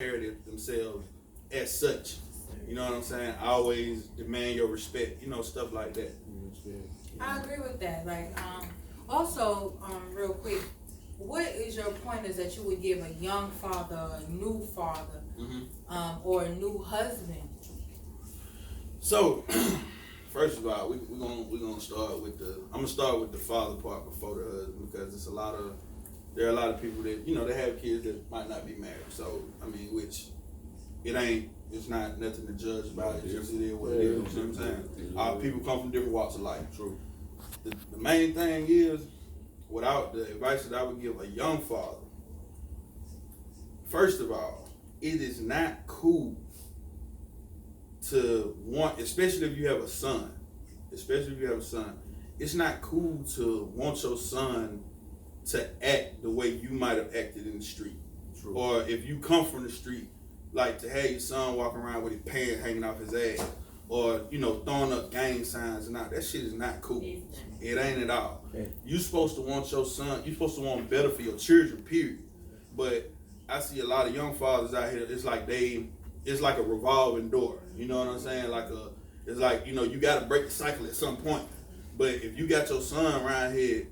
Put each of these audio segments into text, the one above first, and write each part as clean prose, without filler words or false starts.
carry themselves as such. You know what I'm saying? Always demand your respect. You know, stuff like that. I agree with that. Like, also, real quick, what is your point is that you would give a young father, a new father, or a new husband? So, first of all, we're gonna start with I'm gonna start with the father part before the husband, because there are a lot of people that, you know, they have kids that might not be married. So I mean, which it's not nothing to judge about. It just it is what it is. You know what I'm saying? All people come from different walks of life. True. The main thing is, without the advice that I would give a young father, first of all, it is not cool to want, especially if you have a son, it's not cool to want your son to act the way you might have acted in the street. True. Or if you come from the street, like to have your son walking around with his pants hanging off his ass, or, you know, throwing up gang signs and all that shit is not cool. It ain't at all. Okay. You're supposed to want your son, you're supposed to want better for your children, period. But I see a lot of young fathers out here, it's like a revolving door. You know what I'm saying? It's like, you know, you gotta break the cycle at some point. But if you got your son around here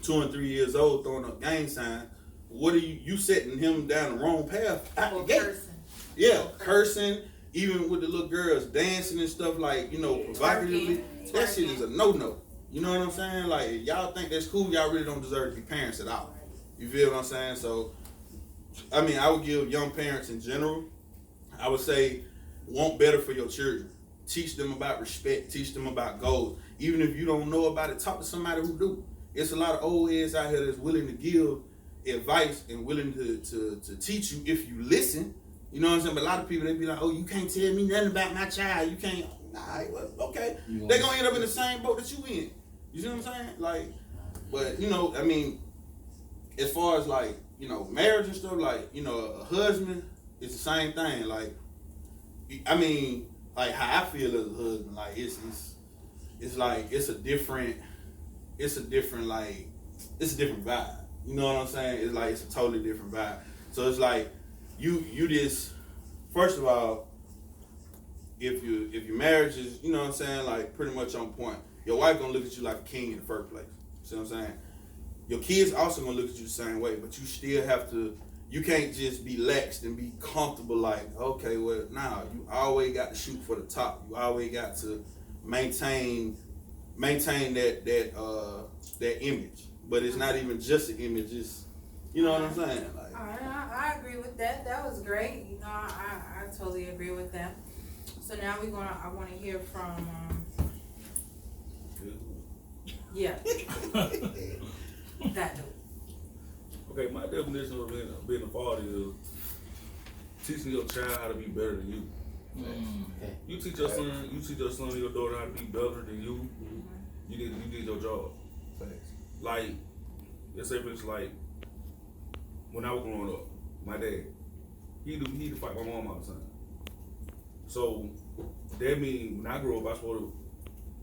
2 and 3 years old throwing up gang signs, what are you setting him down the wrong path out the gate? Cursing. Yeah, cursing, even with the little girls dancing and stuff, like, you know, provocatively. That shit is a no-no. You know what I'm saying? Like, if y'all think that's cool, y'all really don't deserve to be parents at all. You feel what I'm saying? So, I mean, I would give young parents in general, I would say, want better for your children. Teach them about respect. Teach them about goals. Even if you don't know about it, talk to somebody who do. It's a lot of old heads out here that's willing to give advice and willing to teach you if you listen. You know what I'm saying? But a lot of people, they be like, oh, you can't tell me nothing about my child. You can't. Nah, well, okay. They're going to end up in the same boat that you in. You see what I'm saying? Like, but, you know, I mean, as far as, like, you know, marriage and stuff, like, you know, a husband, it's the same thing. Like, I mean, like, how I feel as a husband, like, it's like, it's a different vibe. You know what I'm saying? It's like, it's a totally different vibe. So it's like, you just, first of all, if your marriage is, you know what I'm saying, like, pretty much on point, your wife gonna look at you like a king in the first place. You see what I'm saying? Your kids also gonna look at you the same way, but you still have to, you can't just be laxed and be comfortable like, okay, well, nah, you always got to shoot for the top. You always got to maintain that image. But it's not even just an image, it's, you know what I'm saying? Like, I agree with that. That was great. You know, I totally agree with that. So now I want to hear from, yeah. That dude. Okay, my definition of being a father is teaching your child how to be better than you. Okay. You teach your son or your daughter how to be better than you. You did your job. Thanks. Like, let's say for instance, like when I was growing up, my dad, he used to fight my mom all the time. So that means when I grow up, I'm supposed to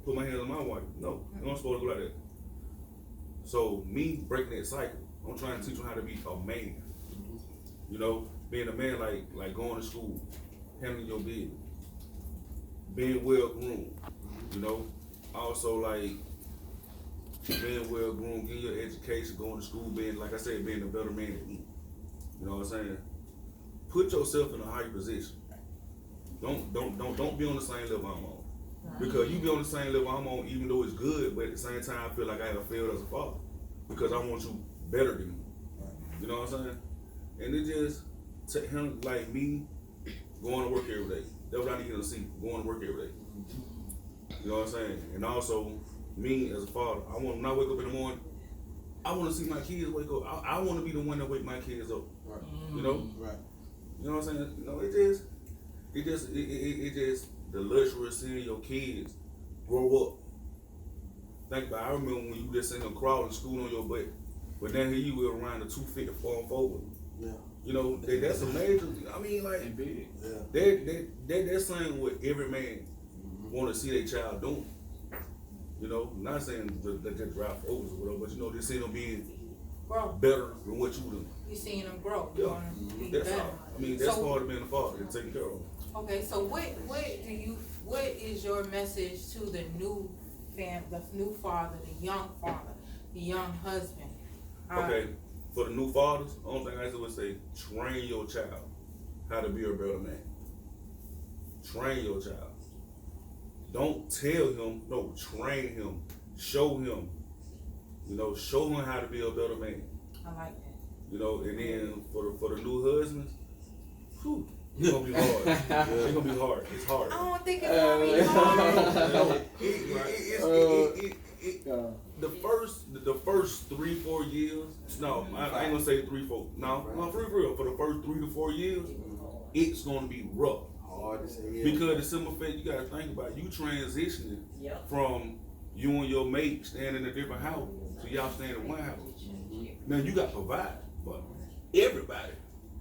put my hands on my wife. No, I'm not supposed to go like that. So me breaking that cycle, I'm trying to teach them how to be a man. You know, being a man, like going to school, handling your business, being well groomed. You know, also like being well groomed, getting your education, going to school, being, like I said, being a better man than me. You know what I'm saying? Put yourself in a higher position. Don't be on the same level I'm on. Because you be on the same level I'm on, even though it's good, but at the same time I feel like I have failed as a father. Because I want you better than me. You know what I'm saying? And it just take him, like me, going to work every day. That's what I need him to see, going to work every day. You know what I'm saying? And also, me as a father, when I wake up in the morning, I want to see my kids wake up. I want to be the one that wake my kids up. Right. You know? Right. You know what I'm saying? You know, it just the luxury of seeing your kids grow up. Think about it. I remember when you just seen them crawling school on your butt, but now here you were around the 250 forward. Yeah. You know, that's a major. I mean, like, big. Yeah. That's saying what every man want to see their child doing. You know, not saying that they drive overs or whatever, but you know, they see them being better than what you do. You seeing them grow. Yeah. You That's better. all. I I mean, that's part of being a father, and taking care of them. Okay, so what is your message to the new father, the young husband? Okay, for the new fathers, the only thing I would say, train your child how to be a better man. Train your child. Don't tell him, no, train him. Show him. Show him how to be a better man. I like that. And then for the new husbands, whew, it's gonna be hard. It's gonna be hard. It's hard. I don't think it's gonna be hard. The first 3-4 years. No, I ain't gonna say 3-4. No, for real. For the first 3 to 4 years, it's gonna be rough. Hard to say. Because the simple fact you gotta think about, you transitioning from you and your mate staying in a different house to y'all staying in one house. Now you got to provide for everybody.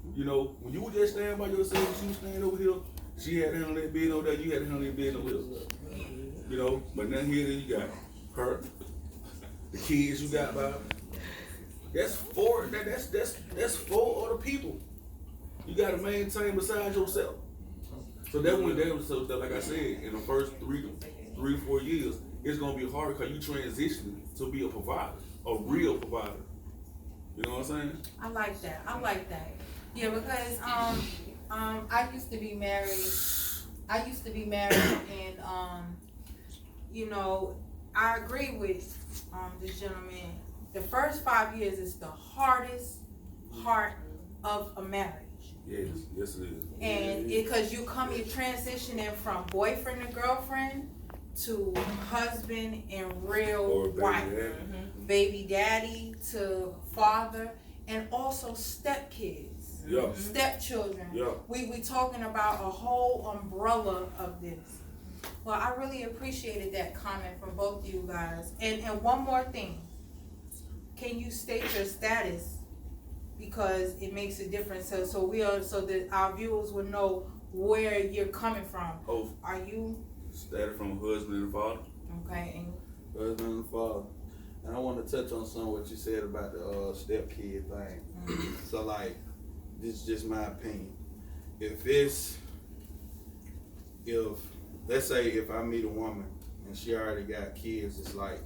When you were just staying by yourself, she was staying over here, she had to handle that bed over there, you had to handle that bed over here. But now here you got her, the kids you got by her. That's 4. That's 4 other people you got to maintain besides yourself. So that when like I said, in the first 3 to 4 years, it's gonna be hard because you transitioning to be a provider, a real provider. You know what I'm saying? I like that. Yeah, because I used to be married. And I agree with this gentleman. The first 5 years is the hardest part of a marriage. Yes it is. And because you're transitioning from boyfriend and girlfriend to husband and real wife, baby daddy to father, and also stepkids, stepchildren. We talking about a whole umbrella of this. Well, I really appreciated that comment from both of you guys. And one more thing, can you state your status? Because it makes a difference, so that our viewers will know where you're coming from. Oh, are you status from husband and father? Okay, husband and father. And I want to touch on some of what you said about the stepkid thing. So like, this is just my opinion. If let's say if I meet a woman and she already got kids, it's like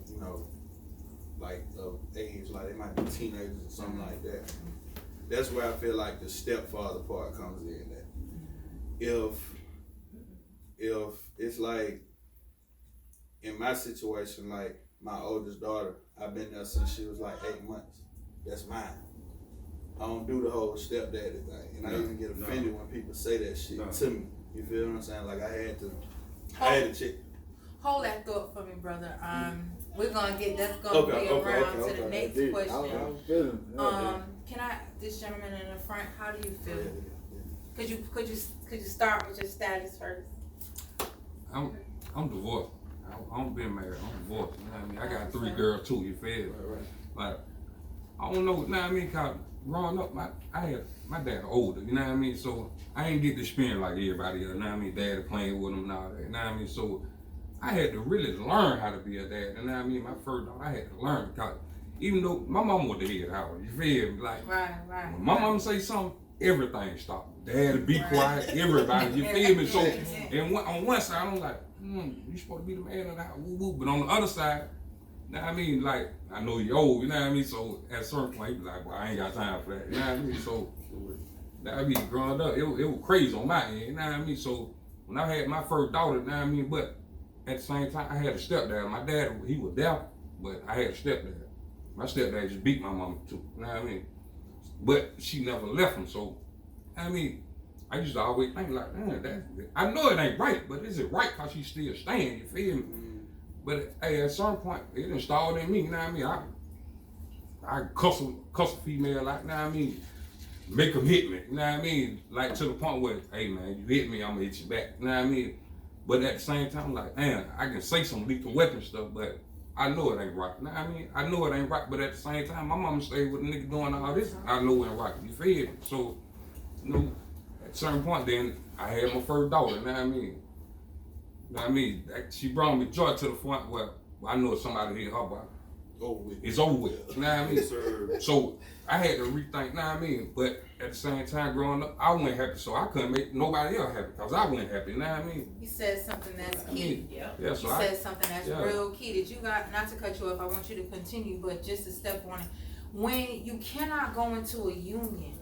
like of age, like they might be teenagers or something like that. That's where I feel like the stepfather part comes in. That if it's like in my situation, like my oldest daughter, I've been there since she was like 8 months. That's mine. I don't do the whole stepdaddy thing, and I even get offended when people say that shit to me. You feel what I'm saying? Like I had to check. Hold that thought for me, brother. We're gonna get be around to the next question. Can I, this gentleman in the front, how do you feel? Could you start with your status first? I'm divorced. I don't been married. I'm divorced. You know what I mean? I got 3 girls too. You feel? Right. Like I don't know. You know what I mean? Cause growing up, my dad older. You know what I mean? So I ain't get to spend like everybody else. You know what I mean? Dad playing with them and all that. You know what I mean? So I had to really learn how to be a dad. You know what I mean? My first daughter, I had to learn because even though my mom was the head house, you feel me? Like right. When my mom say something, everything stopped. Dad be quiet, everybody, you feel me? So and on one side I'm like, you supposed to be the man of the house, woo woo. But on the other side, you know what I mean? Like, I know you're old, you know what I mean? So at a certain point, you be like, well, I ain't got time for that, you know what I mean? So I mean, growing up, it was crazy on my end, you know what I mean? So when I had my first daughter, you know what I mean? But at the same time, I had a stepdad. My dad, he was deaf, but I had a stepdad. My stepdad just beat my mama too, you know what I mean? But she never left him, so, I mean, I used to always think like, I know it ain't right, but is it right because she's still staying, you feel me? But hey, at some point, it installed in me, you know what I mean? I cuss a female like, you know what I mean? Make them hit me, you know what I mean? Like to the point where, hey man, you hit me, I'm gonna hit you back, you know what I mean? But at the same time, like, man, I can say some lethal weapon stuff, but I know it ain't right. You know what I mean? I know it ain't right, but at the same time, my mama stayed with a nigga doing all this. I know it ain't right. You feel me? So, at a certain point, then I had my first daughter. You know what I mean? You know what I mean? She brought me joy to the point where I know if somebody hit her body, it's over with. You know what I mean? So I had to rethink. You know what I mean? But at the same time growing up, I wasn't happy, so I couldn't make nobody else happy because I wasn't happy. You know what I mean? You said something that's key. Yeah, so you said something that's real key that you got, not to cut you off, I want you to continue, but just to step on it. When you cannot go into a union,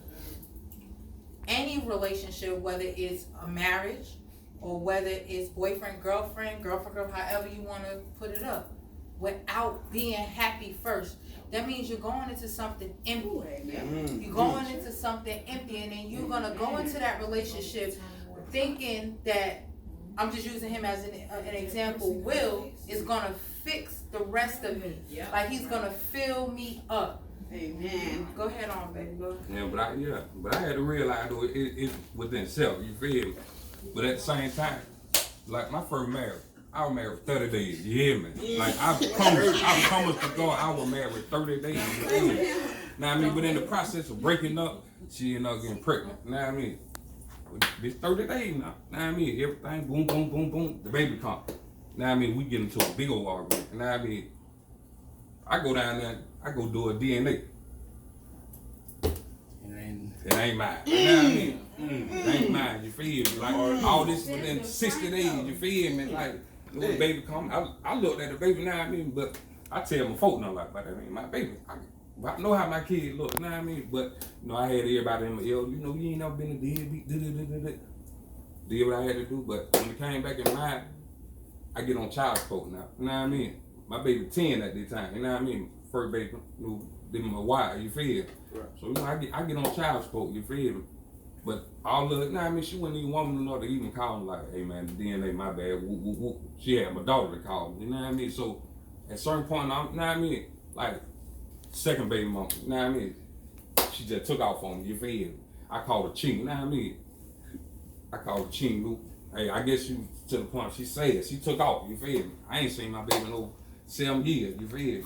any relationship, whether it's a marriage or whether it's boyfriend, girlfriend, however you want to put it up, without being happy first, that means you're going into something empty. You're going into something empty, and then you're gonna go into that relationship thinking that, I'm just using him as an example, Will is gonna fix the rest of me. Like he's gonna fill me up. Amen. Go ahead on, baby. Go ahead. Yeah, but I had to realize though it's within self. You feel me? But at the same time, like my first marriage, I was married for 30 days. You hear me? Like I promised to God I was married 30 days. You feel me? Now I mean, but in the process of breaking up, she ended up getting pregnant. Now I mean, it's 30 days now. Now I mean, everything boom, boom, boom, boom. The baby come. Now I mean, we get into a big old argument. Now I mean, I go down there, I go do a DNA. It ain't mine. You know what I mean? It ain't mine. You feel me? Like all this within 60 days. You feel me? Like when the baby come, I looked at the baby. Now I mean, but I tell my folk nothing like, but that ain't my baby. I know how my kid look. You know what I mean? But you know, I had everybody in my ear. You know, you ain't never been a deadbeat. Did what I had to do. But when it came back in mind, I get on child support now. You know what I mean? My baby 10 at the time. You know what I mean? First baby, you know, then my wife. You feel? Right. So you know, I get on child support. You feel me? But all the, I mean, she wouldn't even want me to even call me like, hey man, the DNA, my bad. Whoop, whoop, whoop. She had my daughter to call me. You know what I mean? So at a certain point, you know what I mean? Like second baby mama. You know what I mean? She just took off on me. You feel me? I called her Ching. You know what I mean? I called her Ching. Hey, I guess she to the point she said she took off. You feel me? I ain't seen my baby in over 7 years. You feel me?